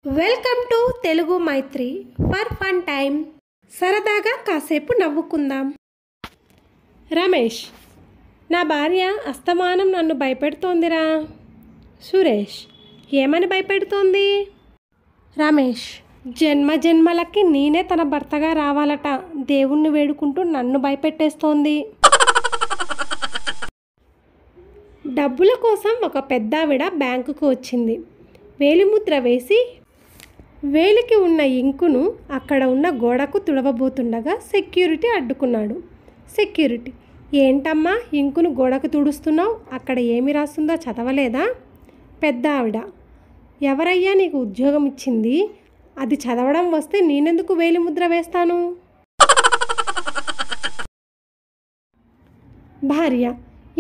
Welcome to Telugu Maithri for fun time. సరదాగా కాసేపు నవ్వుకుందాం. రమేష్, నా భార్య అస్తమానం నన్ను భయపెడుతోందిరా. సురేష్, ఏమని భయపెడుతోంది? రమేష్, జన్మ జన్మలకి నేనే తన భర్తగా రావాలట. దేవుణ్ణి వేడుకుంటూ నన్ను భయపెట్టేస్తోంది. డబ్బుల కోసం ఒక పెద్దావిడ బ్యాంకుకు వచ్చింది. వేలిముద్ర వేసి వేలికి ఉన్న ఇంకును అక్కడ ఉన్న గోడకు తుడవబోతుండగా సెక్యూరిటీ అడ్డుకున్నాడు. సెక్యూరిటీ, ఏంటమ్మా ఇంకును గోడకు తుడుస్తున్నావు? అక్కడ ఏమి రాస్తుందో చదవలేదా? పెద్ద ఆవిడ, ఎవరయ్యా నీకు ఉద్యోగం ఇచ్చింది? అది చదవడం వస్తే నేనెందుకు వేలిముద్ర వేస్తాను? భార్య,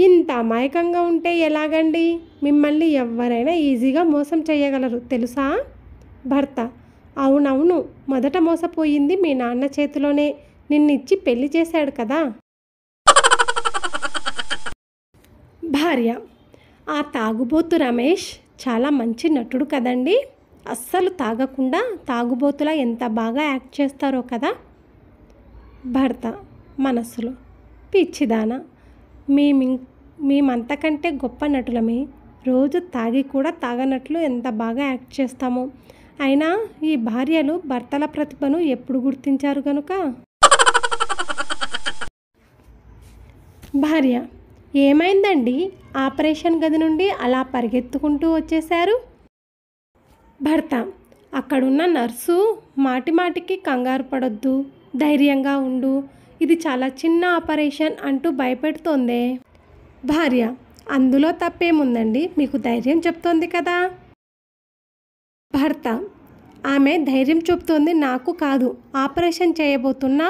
ఇంత అమాయకంగా ఉంటే ఎలాగండి? మిమ్మల్ని ఎవరైనా ఈజీగా మోసం చేయగలరు తెలుసా? భర్త, అవునవును, మొదట మోసపోయింది మీ నాన్న చేతిలోనే. నిన్నిచ్చి పెళ్లి చేశాడు కదా. భార్య, ఆ తాగుబోతు రమేష్ చాలా మంచి నటుడు కదండి. అస్సలు తాగకుండా తాగుబోతులా ఎంత బాగా యాక్ట్ చేస్తారో కదా. భర్త మనస్సులో, పిచ్చిదానా, మేమంతకంటే గొప్ప నటులమే. రోజు తాగి కూడా తాగనట్లు ఎంత బాగా యాక్ట్ చేస్తామో. అయినా ఈ భార్యలు భర్తల ప్రతిభను ఎప్పుడు గుర్తించారు కనుక. భార్య, ఏమైందండి? ఆపరేషన్ గది నుండి అలా పరిగెత్తుకుంటూ వచ్చేశారు? భర్త, అక్కడున్న నర్సు మాటిమాటికి కంగారు పడొద్దు, ధైర్యంగా ఉండు, ఇది చాలా చిన్న ఆపరేషన్ అంటూ భయపెడుతోందే. భార్య, అందులో తప్పేముందండి, మీకు ధైర్యం చెప్తోంది కదా. భర్త, ఆమె ధైర్యం చెప్తోంది నాకు కాదు, ఆపరేషన్ చేయబోతున్న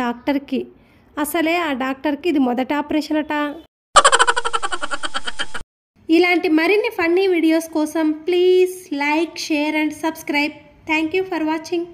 డాక్టర్కి. అసలే ఆ డాక్టర్కి ఇది మొదటి ఆపరేషన్ అట. ఇలాంటి మరిన్ని ఫన్నీ వీడియోస్ కోసం please like, share and subscribe. Thank you for watching.